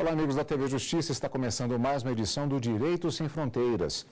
Olá, amigos da TV Justiça, está começando mais uma edição do Direito Sem Fronteiras.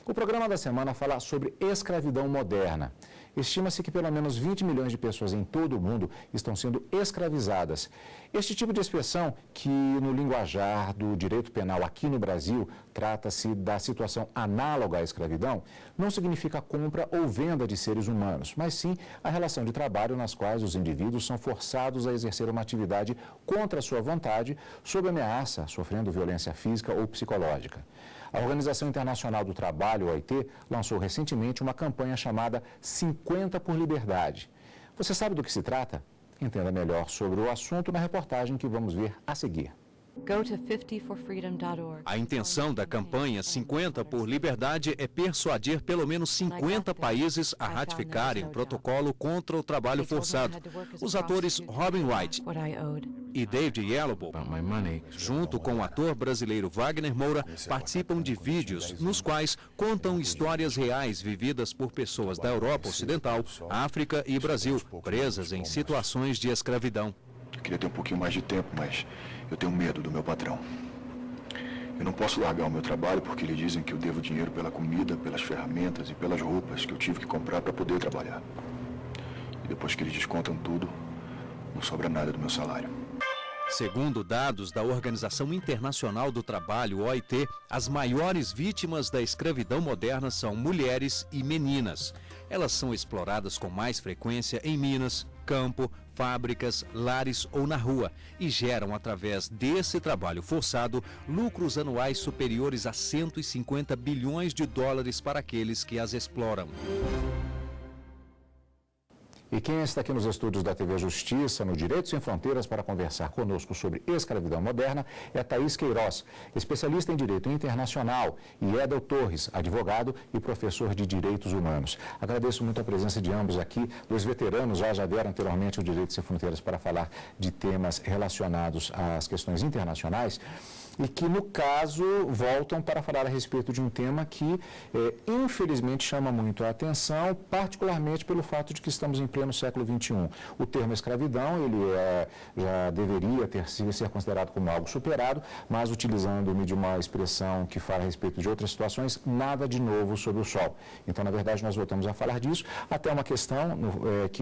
O programa da semana fala sobre escravidão moderna. Estima-se que pelo menos 20 milhões de pessoas em todo o mundo estão sendo escravizadas. Este tipo de expressão, que no linguajar do direito penal aqui no Brasil trata-se da situação análoga à escravidão, não significa compra ou venda de seres humanos, mas sim a relação de trabalho nas quais os indivíduos são forçados a exercer uma atividade contra a sua vontade, sob ameaça, sofrendo violência física ou psicológica. A Organização Internacional do Trabalho, OIT, lançou recentemente uma campanha chamada 50 por Liberdade. Você sabe do que se trata? Entenda melhor sobre o assunto na reportagem que vamos ver a seguir. A intenção da campanha 50 por Liberdade é persuadir pelo menos 50 países a ratificarem o protocolo contra o trabalho forçado. Os atores Robin Wright e David Yellowbow, junto com o ator brasileiro Wagner Moura, participam de vídeos nos quais contam histórias reais vividas por pessoas da Europa Ocidental, África e Brasil, presas em situações de escravidão. Eu queria ter um pouquinho mais de tempo, mas eu tenho medo do meu patrão. Eu não posso largar o meu trabalho porque eles dizem que eu devo dinheiro pela comida, pelas ferramentas e pelas roupas que eu tive que comprar para poder trabalhar. E depois que eles descontam tudo, não sobra nada do meu salário. Segundo dados da Organização Internacional do Trabalho, OIT, as maiores vítimas da escravidão moderna são mulheres e meninas. Elas são exploradas com mais frequência em minas, campo, fábricas, lares ou na rua e geram, através desse trabalho forçado, lucros anuais superiores a 150 bilhões de dólares para aqueles que as exploram. E quem está aqui nos estúdios da TV Justiça, no Direito Sem Fronteiras, para conversar conosco sobre escravidão moderna, é Thaís Queiroz, especialista em Direito Internacional, e Edel Torres, advogado e professor de Direitos Humanos. Agradeço muito a presença de ambos aqui, dois veteranos, já vieram anteriormente o Direito Sem Fronteiras para falar de temas relacionados às questões internacionais, e que, no caso, voltam para falar a respeito de um tema que, infelizmente, chama muito a atenção, particularmente pelo fato de que estamos em pleno século XXI. O termo escravidão, ele já deveria ser considerado como algo superado, mas, utilizando-me de uma expressão que fala a respeito de outras situações, nada de novo sob o sol. Então, na verdade, nós voltamos a falar disso, até uma questão que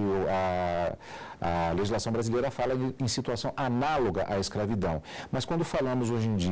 a legislação brasileira fala em situação análoga à escravidão. Mas, quando falamos hoje em dia,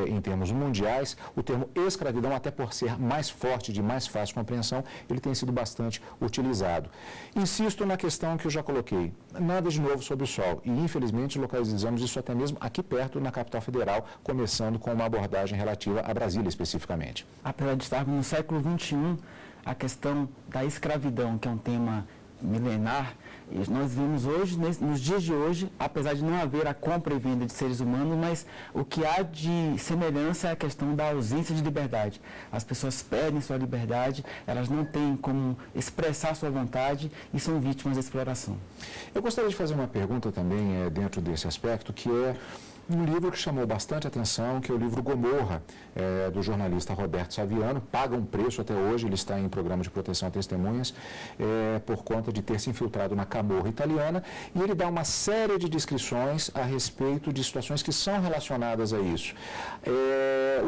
em termos mundiais, o termo escravidão, até por ser mais forte, de mais fácil compreensão, ele tem sido bastante utilizado. Insisto na questão que eu já coloquei, nada de novo sob o sol, e infelizmente localizamos isso até mesmo aqui perto, na capital federal, começando com uma abordagem relativa a Brasília especificamente. Apesar de estarmos no século XXI, a questão da escravidão, que é um tema milenar, e nós vimos hoje, nos dias de hoje, apesar de não haver a compra e venda de seres humanos, mas o que há de semelhança é a questão da ausência de liberdade. As pessoas perdem sua liberdade, elas não têm como expressar sua vontade e são vítimas da exploração. Eu gostaria de fazer uma pergunta também dentro desse aspecto, que é um livro que chamou bastante atenção, que é o livro Gomorra, do jornalista Roberto Saviano. Paga um preço até hoje, ele está em programa de proteção a testemunhas, por conta de ter se infiltrado na Camorra italiana, e ele dá uma série de descrições a respeito de situações que são relacionadas a isso.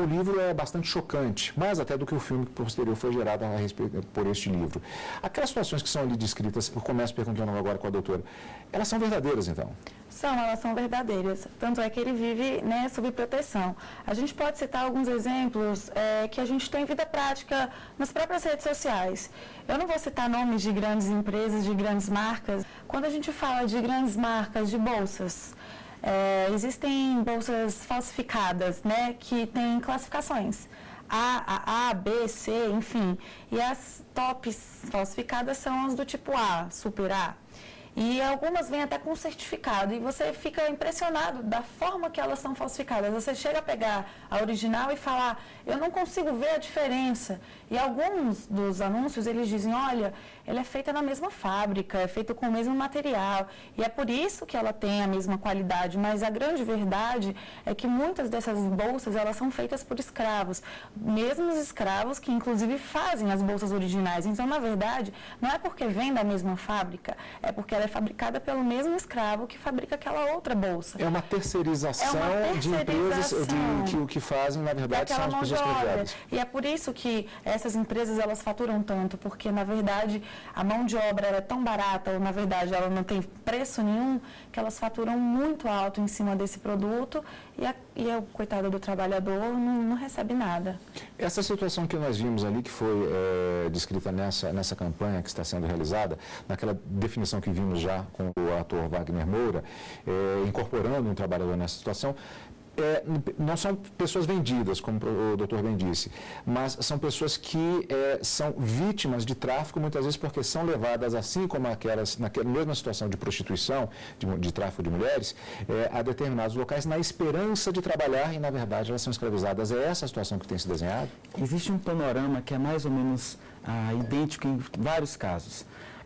O livro é bastante chocante, mais até do que o filme posterior foi gerado a respeito, por este livro. Aquelas situações que são ali descritas, eu começo perguntando agora com a doutora, elas são verdadeiras então? Elas são verdadeiras. Tanto é que ele vive, sob proteção. A gente pode citar alguns exemplos que a gente tem em vida prática nas próprias redes sociais. Eu não vou citar nomes de grandes empresas, de grandes marcas. Quando a gente fala de grandes marcas de bolsas, existem bolsas falsificadas, que têm classificações. A, B, C, enfim. E as tops falsificadas são as do tipo A, Super A. E algumas vêm até com certificado, e você fica impressionado da forma que elas são falsificadas. Você chega a pegar a original e falar, eu não consigo ver a diferença. E alguns dos anúncios, eles dizem, olha, ela é feita na mesma fábrica, é feita com o mesmo material, e é por isso que ela tem a mesma qualidade. Mas a grande verdade é que muitas dessas bolsas, elas são feitas por escravos, mesmos escravos que, inclusive, fazem as bolsas originais. Então, na verdade, não é porque vem da mesma fábrica, é porque ela ela é fabricada pelo mesmo escravo que fabrica aquela outra bolsa. É uma terceirização, de empresas que o que fazem, na verdade, são as pessoas escravizadas. E é por isso que essas empresas, elas faturam tanto, porque, na verdade, a mão de obra é tão barata, ou, na verdade, ela não tem preço nenhum, que elas faturam muito alto em cima desse produto e o coitado do trabalhador não recebe nada. Essa situação que nós vimos ali, que foi descrita nessa campanha que está sendo realizada, naquela definição que vimos já com o ator Wagner Moura, incorporando um trabalhador nessa situação, não são pessoas vendidas, como o doutor bem disse, mas são pessoas que são vítimas de tráfico, muitas vezes porque são levadas, assim como aquelas, naquela mesma situação de prostituição, de tráfico de mulheres, a determinados locais, na esperança de trabalhar e, na verdade, elas são escravizadas. É essa a situação que tem se desenhado? Existe um panorama que é mais ou menos idêntico em vários casos.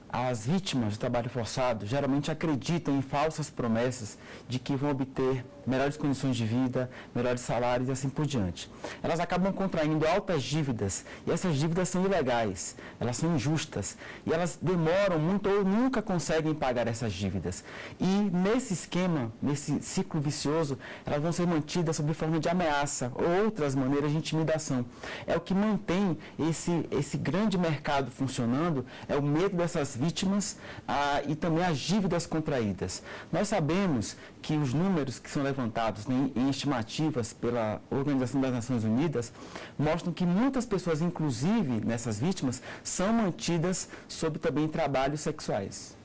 As vítimas do trabalho forçado geralmente acreditam em falsas promessas de que vão obter melhores condições de vida, melhores salários e assim por diante. Elas acabam contraindo altas dívidas e essas dívidas são ilegais, elas são injustas e elas demoram muito ou nunca conseguem pagar essas dívidas. E nesse esquema, nesse ciclo vicioso, elas vão ser mantidas sob forma de ameaça ou outras maneiras de intimidação. É o que mantém esse grande mercado funcionando, é o medo dessas vítimas e também as dívidas contraídas. Nós sabemos que os números que são levantados em estimativas pela Organização das Nações Unidas mostram que muitas pessoas, inclusive nessas vítimas, são mantidas sob também trabalhos sexuais.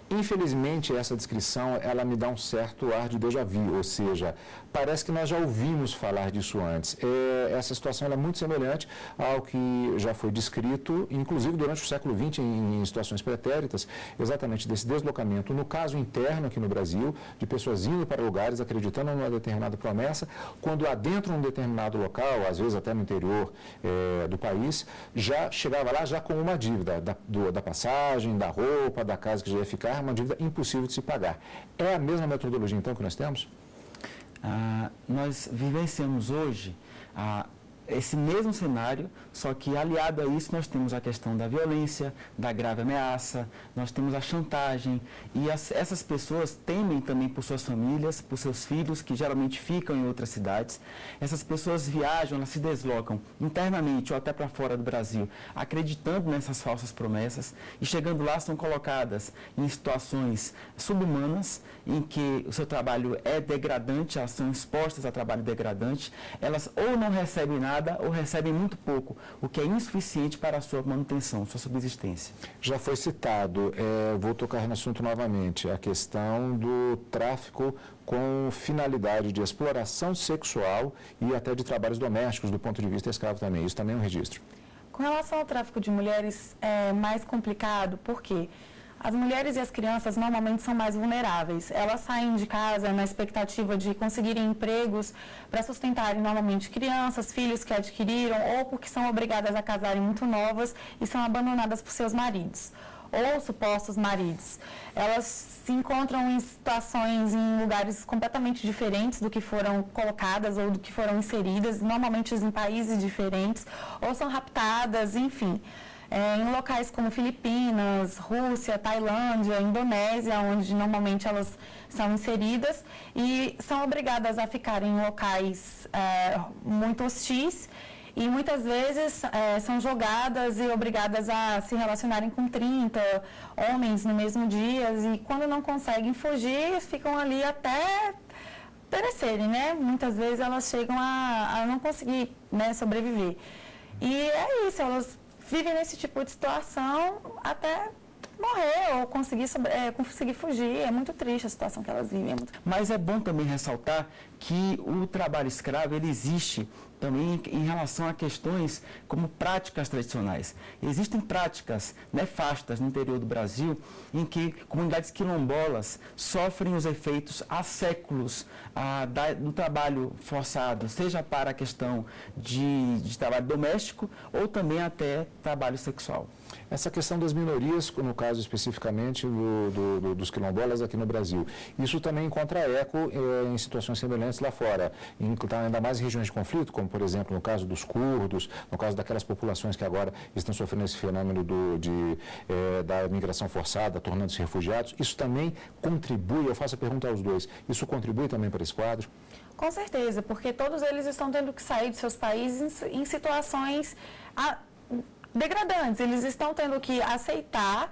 Infelizmente, essa descrição, ela me dá um certo ar de déjà vu, ou seja, parece que nós já ouvimos falar disso antes. Essa situação ela é muito semelhante ao que já foi descrito, inclusive durante o século XX, em situações pretéritas, exatamente desse deslocamento, no caso interno aqui no Brasil, de pessoas indo para lugares acreditando numa determinada promessa, quando adentram um determinado local, às vezes até no interior do país, já chegava lá já com uma dívida da passagem, da roupa, da casa que já ia ficar, uma dívida impossível de se pagar. É a mesma metodologia, então, que nós temos? Nós vivenciamos hoje esse mesmo cenário, só que aliado a isso nós temos a questão da violência, da grave ameaça, nós temos a chantagem e essas pessoas temem também por suas famílias, por seus filhos que geralmente ficam em outras cidades. Essas pessoas viajam, elas se deslocam internamente ou até para fora do Brasil, acreditando nessas falsas promessas e chegando lá são colocadas em situações subhumanas em que o seu trabalho é degradante, elas são expostas a trabalho degradante, elas ou não recebem nada ou recebem muito pouco, o que é insuficiente para a sua manutenção, sua subsistência. Já foi citado, vou tocar no assunto novamente, a questão do tráfico com finalidade de exploração sexual e até de trabalhos domésticos do ponto de vista escravo também. Isso também é um registro. Com relação ao tráfico de mulheres, é mais complicado, porque as mulheres e as crianças normalmente são mais vulneráveis. Elas saem de casa na expectativa de conseguirem empregos para sustentarem normalmente crianças, filhos que adquiriram ou porque são obrigadas a casarem muito novas e são abandonadas por seus maridos ou supostos maridos. Elas se encontram em situações, em lugares completamente diferentes do que foram colocadas ou do que foram inseridas, normalmente em países diferentes, ou são raptadas, enfim. Em locais como Filipinas, Rússia, Tailândia, Indonésia, onde normalmente elas são inseridas e são obrigadas a ficarem em locais muito hostis e muitas vezes são jogadas e obrigadas a se relacionarem com 30 homens no mesmo dia e quando não conseguem fugir, ficam ali até perecerem, né? Muitas vezes elas chegam a não conseguir, né, sobreviver. E é isso, elas vivem nesse tipo de situação até morrer ou conseguir fugir. É muito triste a situação que elas vivem. Mas é bom também ressaltar que o trabalho escravo ele existe também em relação a questões como práticas tradicionais. Existem práticas nefastas no interior do Brasil em que comunidades quilombolas sofrem os efeitos há séculos do trabalho forçado, seja para a questão de trabalho doméstico ou também até trabalho sexual. Essa questão das minorias, no caso especificamente dos quilombolas aqui no Brasil, isso também encontra eco em situações semelhantes lá fora, ainda mais em regiões de conflito, como por exemplo no caso dos curdos, no caso daquelas populações que agora estão sofrendo esse fenômeno da migração forçada, tornando-se refugiados. Isso também contribui, eu faço a pergunta aos dois, isso contribui também para esse quadro? Com certeza, porque todos eles estão tendo que sair de seus países em situações degradantes. Eles estão tendo que aceitar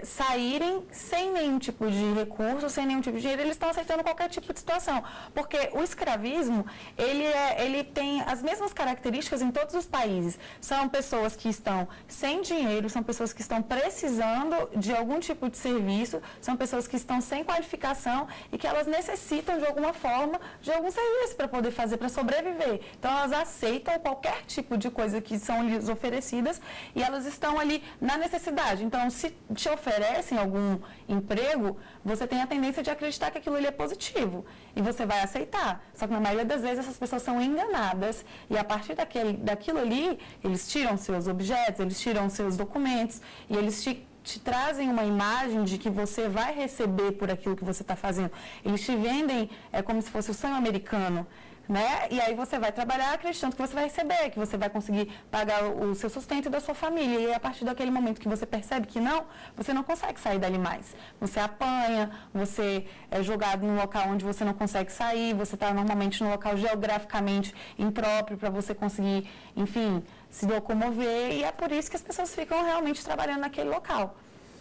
saírem sem nenhum tipo de recurso, sem nenhum tipo de dinheiro, eles estão aceitando qualquer tipo de situação. Porque o escravismo, ele tem as mesmas características em todos os países. São pessoas que estão sem dinheiro, são pessoas que estão precisando de algum tipo de serviço, são pessoas que estão sem qualificação e que elas necessitam, de alguma forma, de algum serviço para poder fazer, para sobreviver. Então, elas aceitam qualquer tipo de coisa que são lhes oferecidas e elas estão ali na necessidade. Então, se te oferecem algum emprego, você tem a tendência de acreditar que aquilo ali é positivo e você vai aceitar. Só que na maioria das vezes essas pessoas são enganadas e a partir daquilo ali, eles tiram seus objetos, eles tiram seus documentos e eles te trazem uma imagem de que você vai receber por aquilo que você está fazendo. Eles te vendem como se fosse o sonho americano. Né? E aí você vai trabalhar acreditando que você vai receber, que você vai conseguir pagar o seu sustento e da sua família. E aí, a partir daquele momento que você percebe que não, você não consegue sair dali mais. Você apanha, você é jogado num local onde você não consegue sair, você está normalmente num local geograficamente impróprio para você conseguir, enfim, se locomover. E é por isso que as pessoas ficam realmente trabalhando naquele local.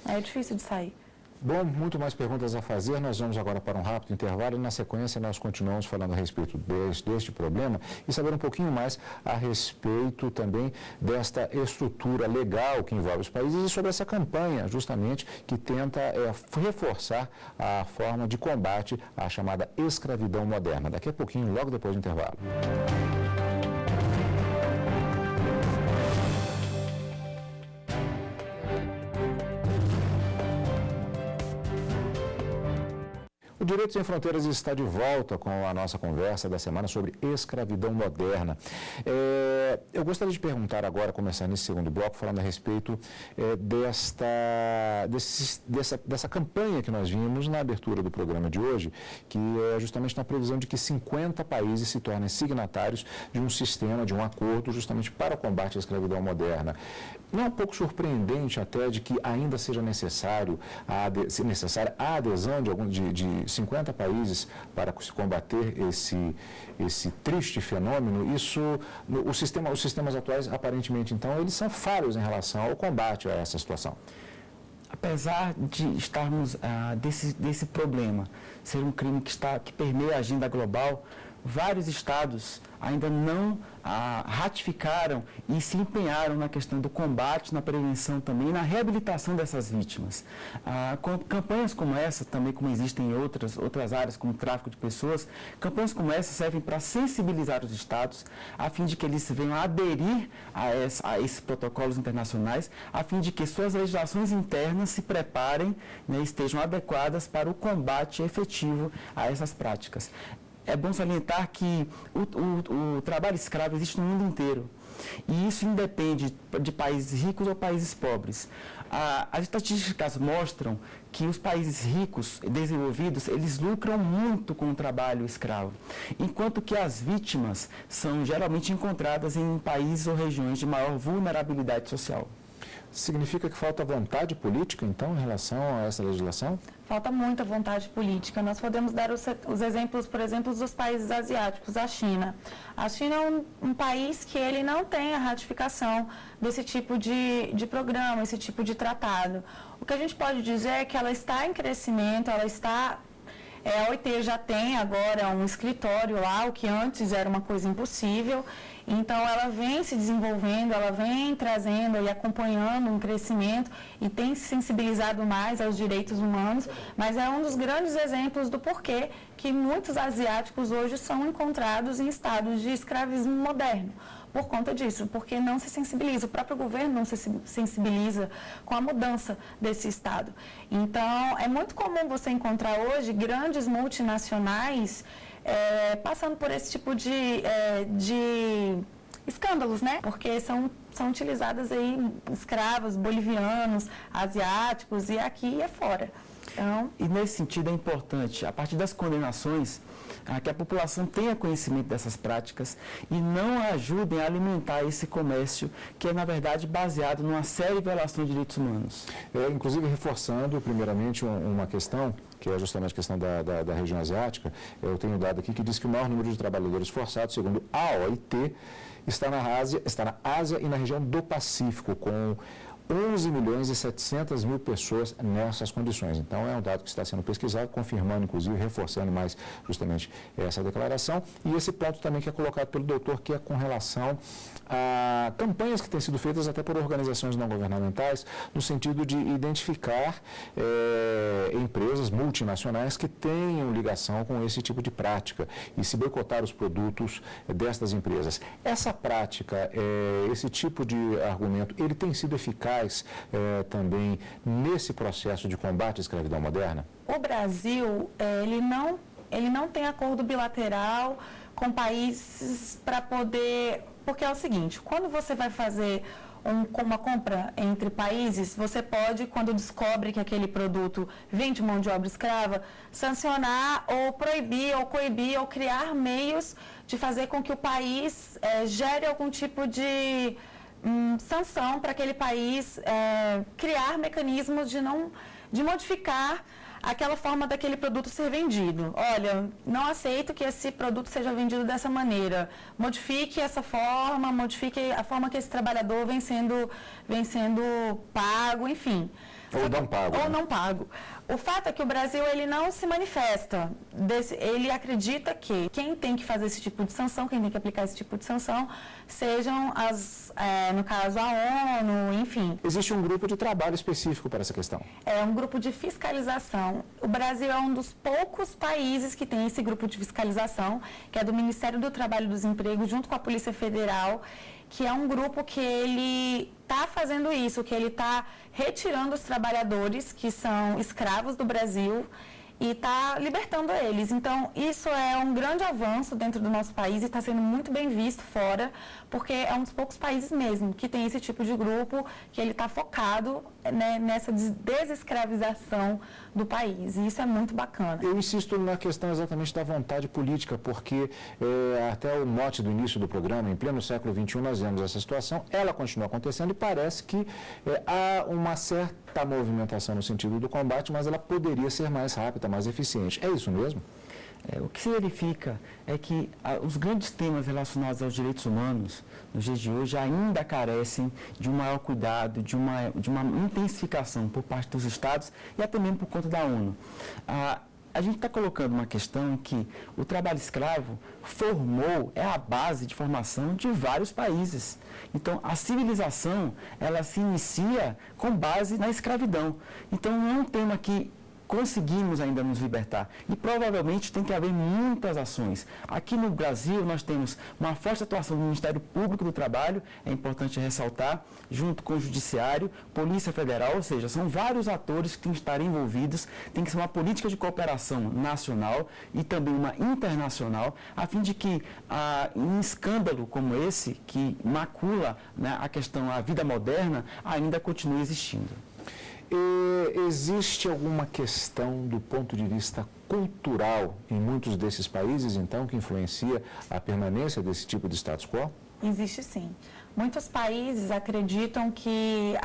É difícil de sair. Bom, muito mais perguntas a fazer. Nós vamos agora para um rápido intervalo e, na sequência, nós continuamos falando a respeito deste problema e saber um pouquinho mais a respeito também desta estrutura legal que envolve os países e sobre essa campanha, justamente, que tenta reforçar a forma de combate à chamada escravidão moderna. Daqui a pouquinho, logo depois do intervalo. O Direito Sem Fronteiras está de volta com a nossa conversa da semana sobre escravidão moderna. Eu gostaria de perguntar agora, começar nesse segundo bloco, falando a respeito dessa campanha que nós vimos na abertura do programa de hoje, que é justamente na previsão de que 50 países se tornem signatários de um sistema, de um acordo, justamente para o combate à escravidão moderna. Não é um pouco surpreendente até de que ainda seja necessária a adesão de 50 países para se combater esse triste fenômeno? Os sistemas atuais, aparentemente, então, eles são falhos em relação ao combate a essa situação. Apesar de estarmos desse problema ser um crime que permeia a agenda global, vários estados ainda não ratificaram e se empenharam na questão do combate, na prevenção também, na reabilitação dessas vítimas. Campanhas como essa, também como existem em outras áreas, como tráfico de pessoas, campanhas como essa servem para sensibilizar os estados, a fim de que eles venham a aderir a esses protocolos internacionais, a fim de que suas legislações internas se preparem, né, estejam adequadas para o combate efetivo a essas práticas. É bom salientar que o trabalho escravo existe no mundo inteiro. E isso independe de países ricos ou países pobres. As estatísticas mostram que os países ricos, desenvolvidos, eles lucram muito com o trabalho escravo, enquanto que as vítimas são geralmente encontradas em países ou regiões de maior vulnerabilidade social. Significa que falta vontade política, então, em relação a essa legislação? Falta muita vontade política. Nós podemos dar os exemplos, por exemplo, dos países asiáticos, a China. A China é um país que ele não tem a ratificação desse tipo de programa, esse tipo de tratado. O que a gente pode dizer é que ela está em crescimento, ela está... A OIT já tem agora um escritório lá, o que antes era uma coisa impossível. Então, ela vem se desenvolvendo, ela vem trazendo e acompanhando um crescimento e tem se sensibilizado mais aos direitos humanos, mas é um dos grandes exemplos do porquê que muitos asiáticos hoje são encontrados em estados de escravismo moderno. Por conta disso, porque não se sensibiliza, o próprio governo não se sensibiliza com a mudança desse Estado. Então, é muito comum você encontrar hoje grandes multinacionais passando por esse tipo de escândalos, né? Porque são utilizadas aí escravos bolivianos, asiáticos, e aqui é fora. Então... E nesse sentido é importante, a partir das condenações, que a população tenha conhecimento dessas práticas e não ajudem a alimentar esse comércio que é, na verdade, baseado numa série de violações de direitos humanos. Inclusive, reforçando, primeiramente, uma questão, que é justamente a questão da região asiática, eu tenho um dado aqui que diz que o maior número de trabalhadores forçados, segundo a OIT, está na Ásia e na região do Pacífico, com 11 milhões e 700 mil pessoas nessas condições. Então, é um dado que está sendo pesquisado, confirmando, inclusive, reforçando mais justamente essa declaração. E esse ponto também que é colocado pelo doutor, que é com relação a campanhas que têm sido feitas até por organizações não governamentais, no sentido de identificar empresas multinacionais que tenham ligação com esse tipo de prática e se boicotar os produtos destas empresas. Essa prática, esse tipo de argumento, ele tem sido eficaz também nesse processo de combate à escravidão moderna? O Brasil, ele não tem acordo bilateral com países para poder... Porque é o seguinte, quando você vai fazer uma compra entre países, você pode, quando descobre que aquele produto vem de mão de obra escrava, sancionar ou proibir ou coibir ou criar meios de fazer com que o país gere algum tipo de sanção para aquele país criar mecanismos de modificar aquela forma daquele produto ser vendido. Olha, não aceito que esse produto seja vendido dessa maneira. Modifique essa forma, modifique a forma que esse trabalhador vem sendo pago, enfim. Ou não pago. Ou não pago. O fato é que o Brasil, ele não se manifesta. Ele acredita que quem tem que fazer esse tipo de sanção, quem tem que aplicar esse tipo de sanção, sejam no caso, a ONU, enfim. Existe um grupo de trabalho específico para essa questão? É um grupo de fiscalização. O Brasil é um dos poucos países que tem esse grupo de fiscalização, que é do Ministério do Trabalho e dos Empregos, junto com a Polícia Federal, que é um grupo que ele está fazendo isso, que ele está retirando os trabalhadores que são escravos do Brasil e está libertando eles. Então, isso é um grande avanço dentro do nosso país e está sendo muito bem visto fora, porque é um dos poucos países mesmo que tem esse tipo de grupo, que ele está focado, né, nessa desescravização do país. E isso é muito bacana. Eu insisto na questão exatamente da vontade política, porque até o mote do início do programa, em pleno século XXI, nós vemos essa situação, ela continua acontecendo e parece que há uma certa movimentação no sentido do combate, mas ela poderia ser mais rápida, mais eficiente. É isso mesmo? O que se verifica é que os grandes temas relacionados aos direitos humanos, nos dias de hoje, ainda carecem de um maior cuidado, de uma intensificação por parte dos Estados e até mesmo por conta da ONU. A gente está colocando uma questão em que o trabalho escravo é a base de formação de vários países. Então, a civilização, ela se inicia com base na escravidão. Então, não é um tema que conseguimos ainda nos libertar. E provavelmente tem que haver muitas ações. Aqui no Brasil nós temos uma forte atuação do Ministério Público do Trabalho, é importante ressaltar, junto com o Judiciário, Polícia Federal, ou seja, são vários atores que têm que estar envolvidos, tem que ser uma política de cooperação nacional e também uma internacional, a fim de que um escândalo como esse, que macula, né, a vida moderna, ainda continue existindo. Existe alguma questão do ponto de vista cultural em muitos desses países, então, que influencia a permanência desse tipo de status quo? Existe sim. Muitos países acreditam que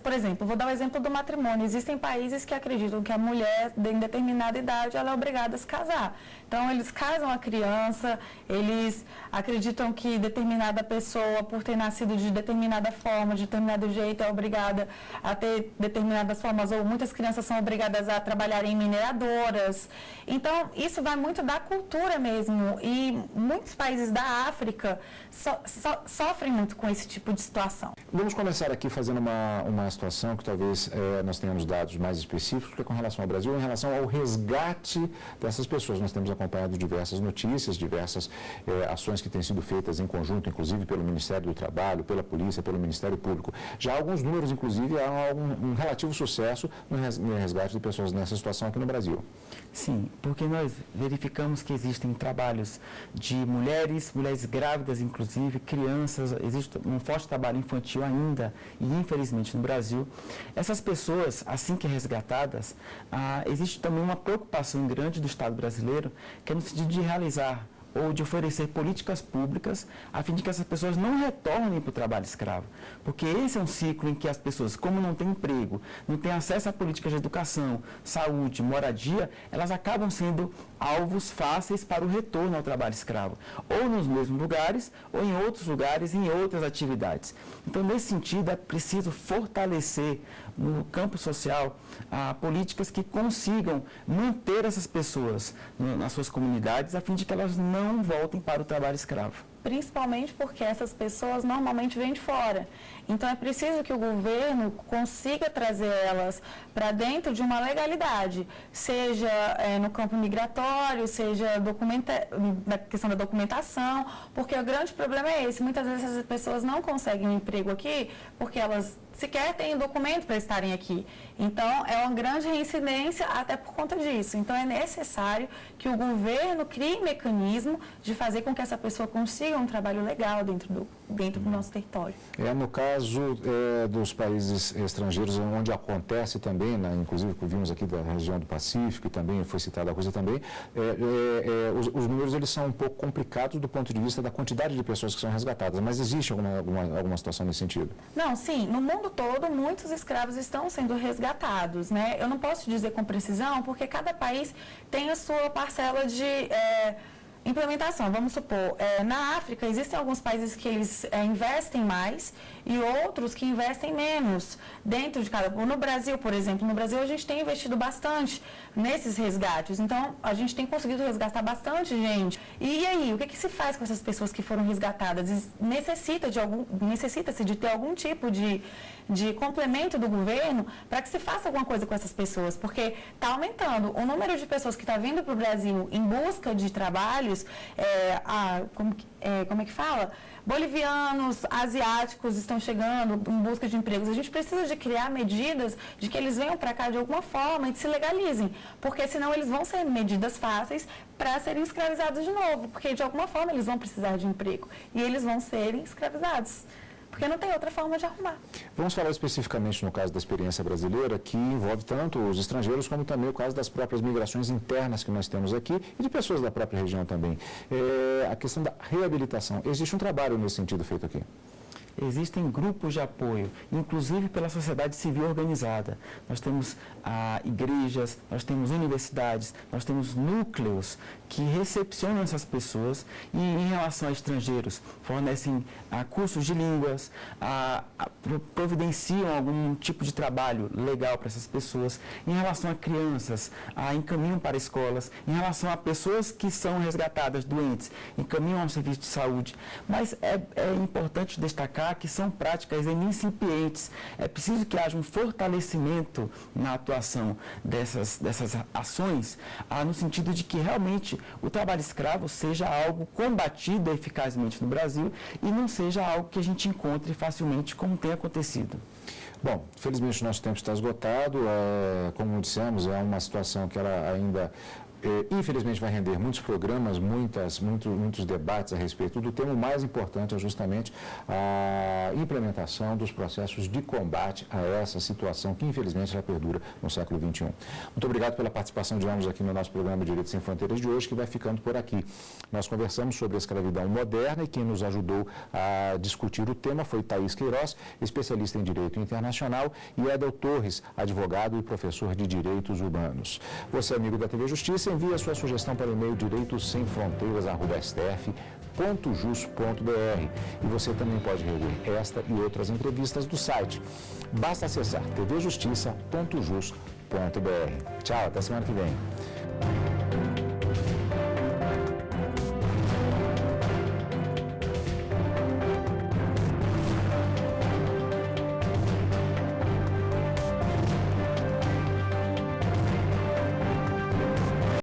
por exemplo, vou dar o exemplo do matrimônio. Existem países que acreditam que a mulher, em determinada idade, ela é obrigada a se casar. Então, eles casam a criança, eles acreditam que determinada pessoa, por ter nascido de determinada forma, de determinado jeito, é obrigada a ter determinadas formas, ou muitas crianças são obrigadas a trabalhar em mineradoras. Então, isso vai muito da cultura mesmo, e muitos países da África sofrem muito com esse tipo de situação. Vamos começar aqui fazendo uma uma situação que talvez nós tenhamos dados mais específicos, que é com relação ao Brasil, em relação ao resgate dessas pessoas. Nós temos acompanhado diversas notícias, diversas ações que têm sido feitas em conjunto, inclusive pelo Ministério do Trabalho, pela Polícia, pelo Ministério Público. Já há alguns números, inclusive, há um relativo sucesso no resgate de pessoas nessa situação aqui no Brasil. Sim, porque nós verificamos que existem trabalhos de mulheres grávidas, inclusive, crianças, existe um forte trabalho infantil ainda, e infelizmente no Brasil. Essas pessoas, assim que resgatadas, existe também uma preocupação grande do Estado brasileiro, que é no sentido de realizar ou de oferecer políticas públicas a fim de que essas pessoas não retornem para o trabalho escravo. Porque esse é um ciclo em que as pessoas, como não têm emprego, não têm acesso a políticas de educação, saúde, moradia, elas acabam sendo alvos fáceis para o retorno ao trabalho escravo, ou nos mesmos lugares, ou em outros lugares, em outras atividades. Então, nesse sentido, é preciso fortalecer no campo social políticas que consigam manter essas pessoas nas suas comunidades, a fim de que elas não voltem para o trabalho escravo. Principalmente porque essas pessoas normalmente vêm de fora. Então, é preciso que o governo consiga trazer elas para dentro de uma legalidade, seja no campo migratório, seja na questão da documentação, porque o grande problema é esse. Muitas vezes essas pessoas não conseguem um emprego aqui porque elas sequer têm documento para estarem aqui. Então, é uma grande reincidência até por conta disso. Então, é necessário que o governo crie mecanismo de fazer com que essa pessoa consiga um trabalho legal dentro do nosso território. No caso dos países estrangeiros, onde acontece também, inclusive vimos aqui da região do Pacífico, e também foi citada a coisa também, os números eles são um pouco complicados do ponto de vista da quantidade de pessoas que são resgatadas, mas existe alguma situação nesse sentido? Não, sim. No mundo todo, muitos escravos estão sendo resgatados, né? Eu não posso dizer com precisão, porque cada país tem a sua parcela de implementação. Vamos supor, na África existem alguns países que eles investem mais e outros que investem menos dentro de cada. No Brasil, por exemplo, no Brasil a gente tem investido bastante nesses resgates. Então, a gente tem conseguido resgatar bastante gente. E aí, o que se faz com essas pessoas que foram resgatadas? Necessita-se de ter algum tipo de complemento do governo para que se faça alguma coisa com essas pessoas, porque está aumentando o número de pessoas que está vindo para o Brasil em busca de trabalhos, como é que fala? Bolivianos, asiáticos estão chegando em busca de empregos. A gente precisa de criar medidas de que eles venham para cá de alguma forma e se legalizem, porque senão eles vão ser medidas fáceis para serem escravizados de novo, porque de alguma forma eles vão precisar de emprego e eles vão serem escravizados. Porque não tem outra forma de arrumar. Vamos falar especificamente no caso da experiência brasileira, que envolve tanto os estrangeiros como também o caso das próprias migrações internas que nós temos aqui e de pessoas da própria região também. A questão da reabilitação. Existe um trabalho nesse sentido feito aqui? Existem grupos de apoio, inclusive pela sociedade civil organizada. Nós temos igrejas, nós temos universidades, nós temos núcleos que recepcionam essas pessoas e, em relação a estrangeiros, fornecem cursos de línguas, providenciam algum tipo de trabalho legal para essas pessoas. Em relação a crianças, encaminham para escolas. Em relação a pessoas que são resgatadas doentes, encaminham ao serviço de saúde. Mas é importante destacar que são práticas incipientes. É preciso que haja um fortalecimento na atuação dessas ações, no sentido de que realmente o trabalho escravo seja algo combatido eficazmente no Brasil e não seja algo que a gente encontre facilmente como tem acontecido. Bom, felizmente o nosso tempo está esgotado. Como dissemos, é uma situação que ela ainda infelizmente vai render muitos programas, muitos debates a respeito do tema. O mais importante é justamente a implementação dos processos de combate a essa situação que infelizmente já perdura no século XXI. Muito obrigado pela participação de ambos aqui no nosso programa Direitos Sem Fronteiras de hoje, que vai ficando por aqui. Nós conversamos sobre a escravidão moderna e quem nos ajudou a discutir o tema foi Thaís Queiroz, especialista em Direito Internacional, e Edel Torres, advogado e professor de Direitos Humanos. Você, amigo da TV Justiça, envie a sua sugestão para o e-mail direitossemfronteiras@stf.jus.br e você também pode rever esta e outras entrevistas do site. Basta acessar tvjustiça.jus.br. Tchau, até semana que vem.